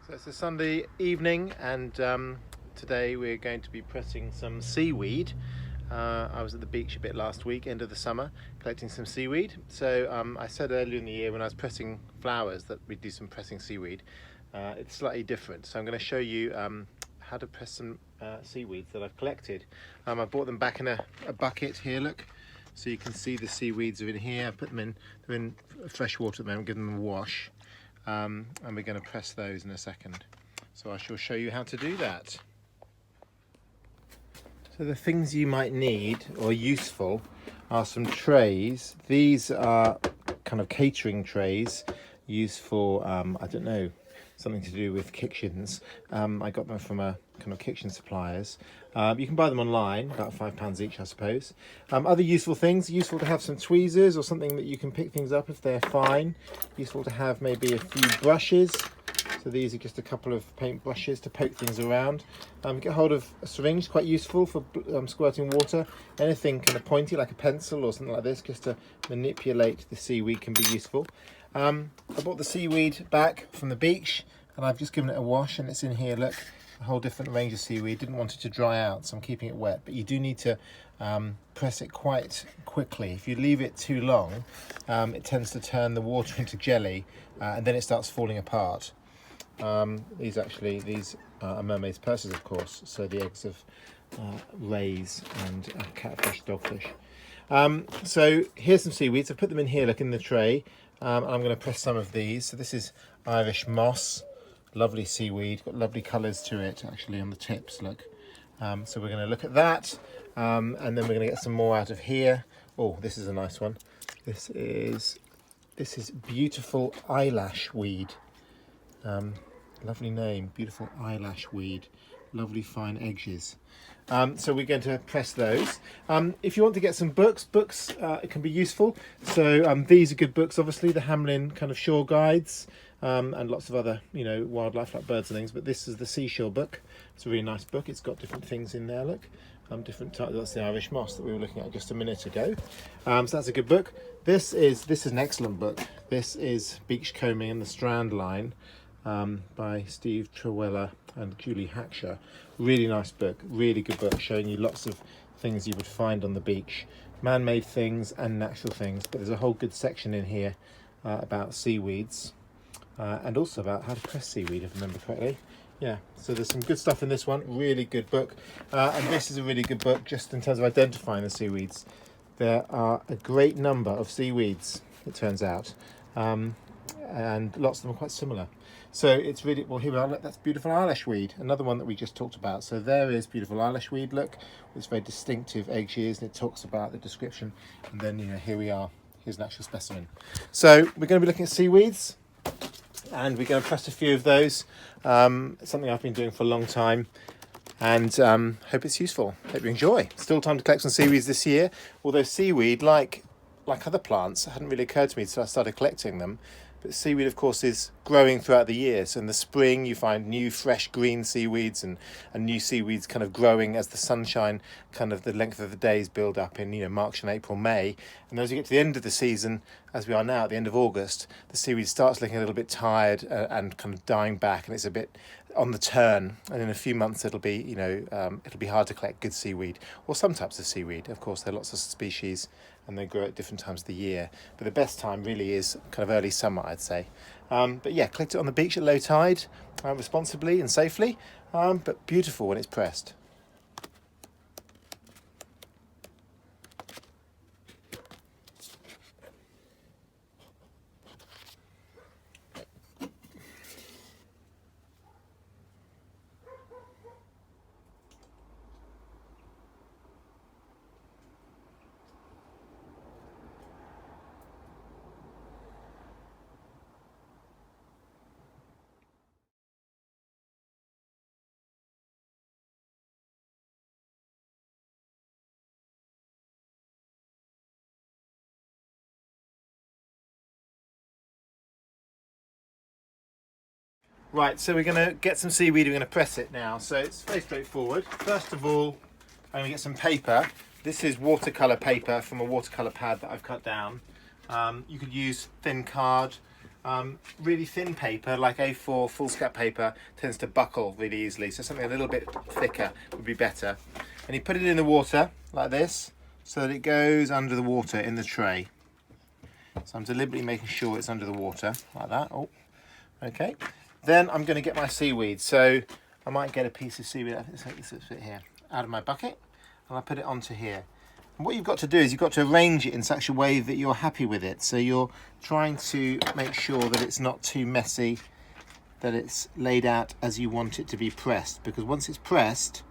So it's a Sunday evening, and today we're going to be pressing some seaweed. I was at the beach a bit last week, end of the summer, collecting some seaweed. So I said earlier in the year when I was pressing flowers that we'd do some pressing seaweed. It's slightly different, so I'm going to show you how to press some seaweeds that I've collected. I brought them back in a bucket here, look. So you can see the seaweeds are in here. I put them in, they're in fresh water at the moment, give them a wash. And we're going to press those in a second. So I shall show you how to do that. So the things you might need or useful are some trays. These are kind of catering trays used for, I don't know, something to do with kitchens. I got them from a kind of kitchen suppliers. You can buy them online, about £5 each, I suppose. Other useful things, useful to have some tweezers or something that you can pick things up if they're fine. Useful to have maybe a few brushes. So these are just a couple of paint brushes to poke things around. Get hold of a syringe, quite useful for squirting water. Anything kind of pointy like a pencil or something like this, just to manipulate the seaweed, can be useful. I bought the seaweed back from the beach and I've just given it a wash, and it's in here, look, a whole different range of seaweed. Didn't want it to dry out, so I'm keeping it wet, but you do need to press it quite quickly. If you leave it too long, it tends to turn the water into jelly and then it starts falling apart. These are mermaid's purses, of course, so the eggs of rays and catfish, dogfish. So here's some seaweeds. I've put them in here, look, in the tray. I'm going to press some of these. So this is Irish moss, lovely seaweed, got lovely colours to it actually on the tips, look. So we're going to look at that, and then we're going to get some more out of here. Oh, this is a nice one. This is beautiful eyelash weed. Lovely name, beautiful eyelash weed, lovely fine edges. So we're going to press those. If you want to get some books, it can be useful. So these are good books, obviously, the Hamlin kind of shore guides, and lots of other, wildlife like birds and things. But this is the seashore book. It's a really nice book. It's got different things in there, look. Different types. That's the Irish moss that we were looking at just a minute ago. So that's a good book. This is an excellent book. This is Beachcombing and the Strand Line, by Steve Trewella and Julie Hackshaw. Really nice book, really good book, showing you lots of things you would find on the beach, man-made things and natural things. But there's a whole good section in here about seaweeds, and also about how to press seaweed, if I remember correctly. Yeah, so there's some good stuff in this one, really good book. And this is a really good book just in terms of identifying the seaweeds. There are a great number of seaweeds, it turns out, and lots of them are quite similar. So it's really, well, here we are, look, that's beautiful eyelash weed, another one that we just talked about. So there is beautiful eyelash weed, look, it's very distinctive edges, and it talks about the description. And then, here we are, here's an actual specimen. So we're going to be looking at seaweeds, and we're going to press a few of those. It's something I've been doing for a long time, and hope it's useful, hope you enjoy. Still time to collect some seaweeds this year, although seaweed, like other plants, it hadn't really occurred to me until I started collecting them. But seaweed, of course, is growing throughout the year. So in the spring, you find new, fresh, green seaweeds and new seaweeds kind of growing as the sunshine, kind of the length of the days build up in, March and April, May. And as you get to the end of the season, as we are now at the end of August, the seaweed starts looking a little bit tired and kind of dying back, and it's a bit on the turn. And in a few months, it'll be, it'll be hard to collect good seaweed, or some types of seaweed. Of course, there are lots of species, and they grow at different times of the year. But the best time really is kind of early summer, I'd say. But yeah, collect it on the beach at low tide, responsibly and safely, but beautiful when it's pressed. Right, so we're going to get some seaweed, we're going to press it now. So it's very straightforward. First of all, I'm going to get some paper. This is watercolour paper from a watercolour pad that I've cut down. You could use thin card, really thin paper like A4 foolscap paper tends to buckle really easily, so something a little bit thicker would be better. And you put it in the water like this so that it goes under the water in the tray. So I'm deliberately making sure it's under the water like that. Oh, okay. Then I'm going to get my seaweed, so I might get a piece of seaweed, let's take this bit here, out of my bucket, and I put it onto here. And what you've got to do is you've got to arrange it in such a way that you're happy with it. So you're trying to make sure that it's not too messy, that it's laid out as you want it to be pressed. Because once it's pressed,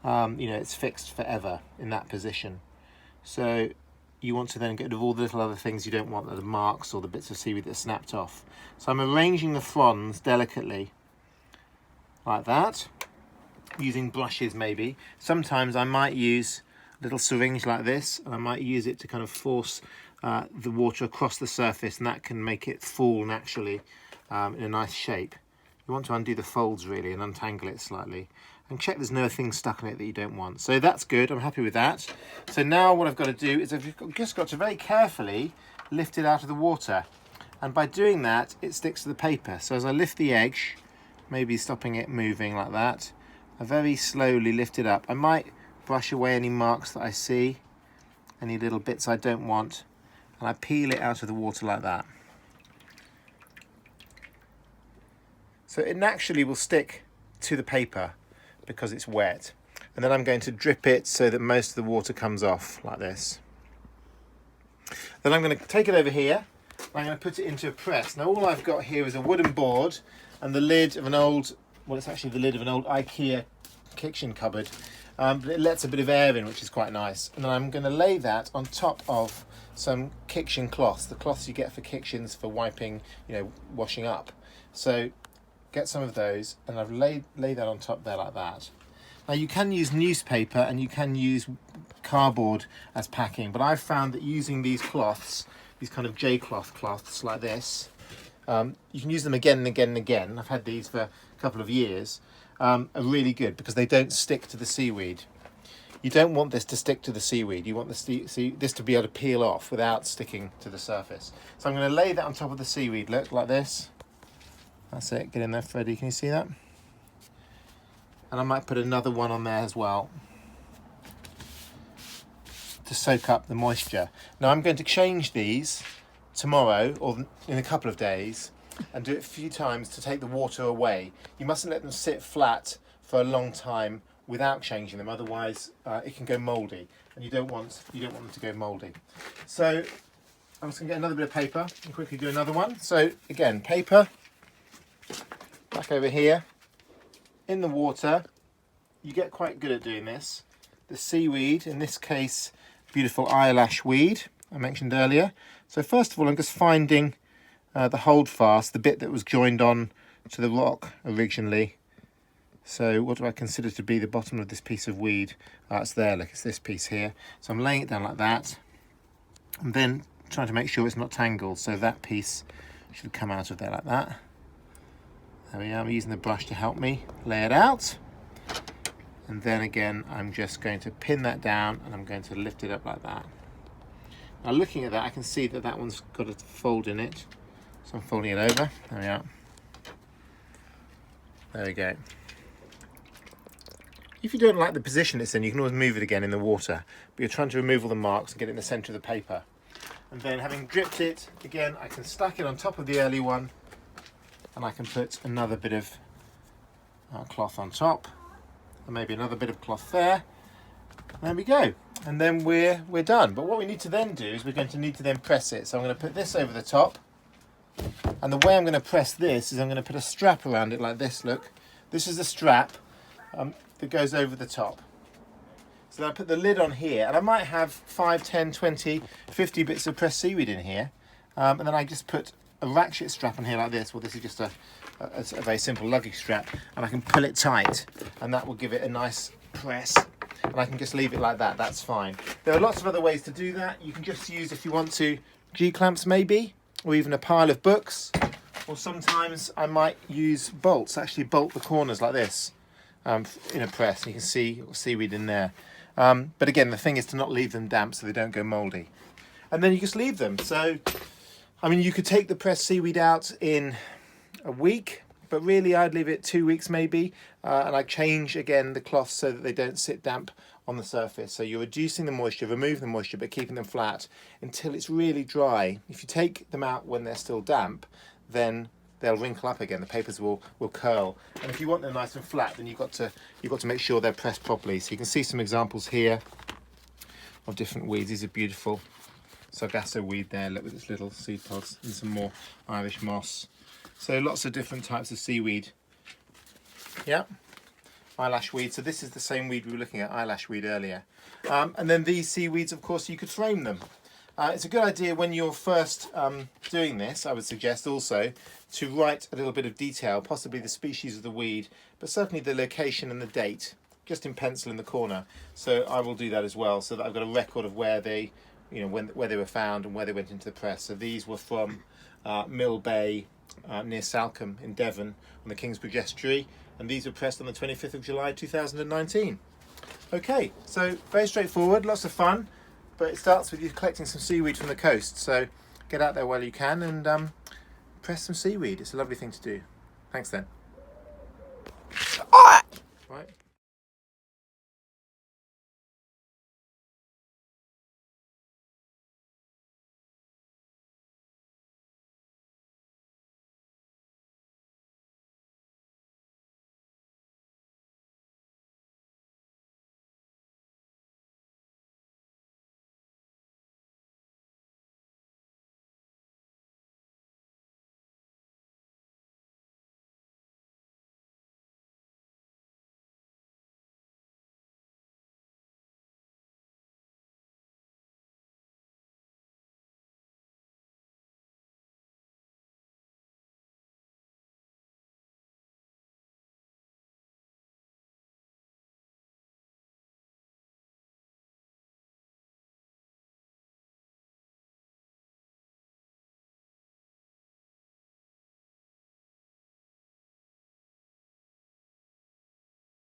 you know, it's fixed forever in that position. So you want to then get rid of all the little other things you don't want, the marks or the bits of seaweed that snapped off. So I'm arranging the fronds delicately, like that, using brushes maybe. Sometimes I might use little syringe like this, and I might use it to kind of force the water across the surface, and that can make it fall naturally in a nice shape. You want to undo the folds really and untangle it slightly, and check there's no thing stuck in it that you don't want. So that's good, I'm happy with that. So now what I've got to do is I've just got to very carefully lift it out of the water, and by doing that it sticks to the paper. So as I lift the edge, maybe stopping it moving like that, I very slowly lift it up. I might brush away any marks that I see, any little bits I don't want, and I peel it out of the water like that. So it naturally will stick to the paper because it's wet. And then I'm going to drip it so that most of the water comes off like this. Then I'm going to take it over here, and I'm going to put it into a press. Now all I've got here is a wooden board and the lid of an old, well, it's actually the lid of an old IKEA kitchen cupboard. But it lets a bit of air in, which is quite nice. And then I'm going to lay that on top of some kitchen cloths, the cloths you get for kitchens for wiping, you know, washing up. So get some of those, and I've laid that on top there like that. Now you can use newspaper and you can use cardboard as packing, but I've found that using these cloths, these kind of J-cloth cloths like this, you can use them again and again and again. I've had these for a couple of years. Are really good because they don't stick to the seaweed. You don't want this to stick to the seaweed. You want this to be able to peel off without sticking to the surface. So I'm going to lay that on top of the seaweed, look, like this. That's it, get in there, Freddie, can you see that? And I might put another one on there as well to soak up the moisture. Now I'm going to change these tomorrow or in a couple of days, and do it a few times to take the water away. You mustn't let them sit flat for a long time without changing them, otherwise it can go mouldy, and you don't want them to go mouldy. So I'm just going to get another bit of paper and quickly do another one. So again, paper, back over here, in the water. You get quite good at doing this. The seaweed, in this case, beautiful eyelash weed I mentioned earlier. So first of all, I'm just finding the holdfast, the bit that was joined on to the rock originally. So what do I consider to be the bottom of this piece of weed? It's there, look, it's this piece here. So I'm laying it down like that, and then trying to make sure it's not tangled. So that piece should come out of there like that. There we are, I'm using the brush to help me lay it out. And then again, I'm just going to pin that down, and I'm going to lift it up like that. Now looking at that, I can see that that one's got a fold in it. So I'm folding it over. There we are. There we go. If you don't like the position it's in, you can always move it again in the water. But you're trying to remove all the marks and get it in the centre of the paper. And then having dripped it, again, I can stack it on top of the early one. And I can put another bit of cloth on top. And maybe another bit of cloth there. There we go. And then we're done. But what we need to then do is we're going to need to then press it. So I'm going to put this over the top. And the way I'm going to press this is I'm going to put a strap around it like this, look. This is the strap that goes over the top. So then I put the lid on here, and I might have 5, 10, 20, 50 bits of pressed seaweed in here. And then I just put a ratchet strap on here like this. Well, this is just a very simple luggage strap, and I can pull it tight, and that will give it a nice press. And I can just leave it like that, that's fine. There are lots of other ways to do that. You can just use, if you want to, G-clamps maybe, or even a pile of books, or sometimes I might use bolts, actually bolt the corners like this in a press. You can see seaweed in there. But again, the thing is to not leave them damp so they don't go mouldy. And then you just leave them. So I mean, you could take the pressed seaweed out in a week, but really I'd leave it 2 weeks maybe, and I change again the cloths so that they don't sit damp on the surface. So you're reducing the moisture, removing the moisture, but keeping them flat until it's really dry. If you take them out when they're still damp, then they'll wrinkle up again. The papers will curl, and if you want them nice and flat, then you've got to make sure they're pressed properly. So you can see some examples here of different weeds. These are beautiful. Sargasso weed there, look with its little seed pods, and some more Irish moss. So lots of different types of seaweed. Yeah, eyelash weed. So this is the same weed we were looking at, eyelash weed, earlier. And then these seaweeds, of course, you could frame them. It's a good idea when you're first doing this, I would suggest also, to write a little bit of detail, possibly the species of the weed, but certainly the location and the date, just in pencil in the corner. So I will do that as well, so that I've got a record of where they, where they were found and where they went into the press. So these were from Mill Bay, near Salcombe in Devon on the Kingsbridge Estuary, and these were pressed on the 25th of July 2019. Okay, so very straightforward, lots of fun, but it starts with you collecting some seaweed from the coast. So get out there while you can and press some seaweed. It's a lovely thing to do. Thanks then.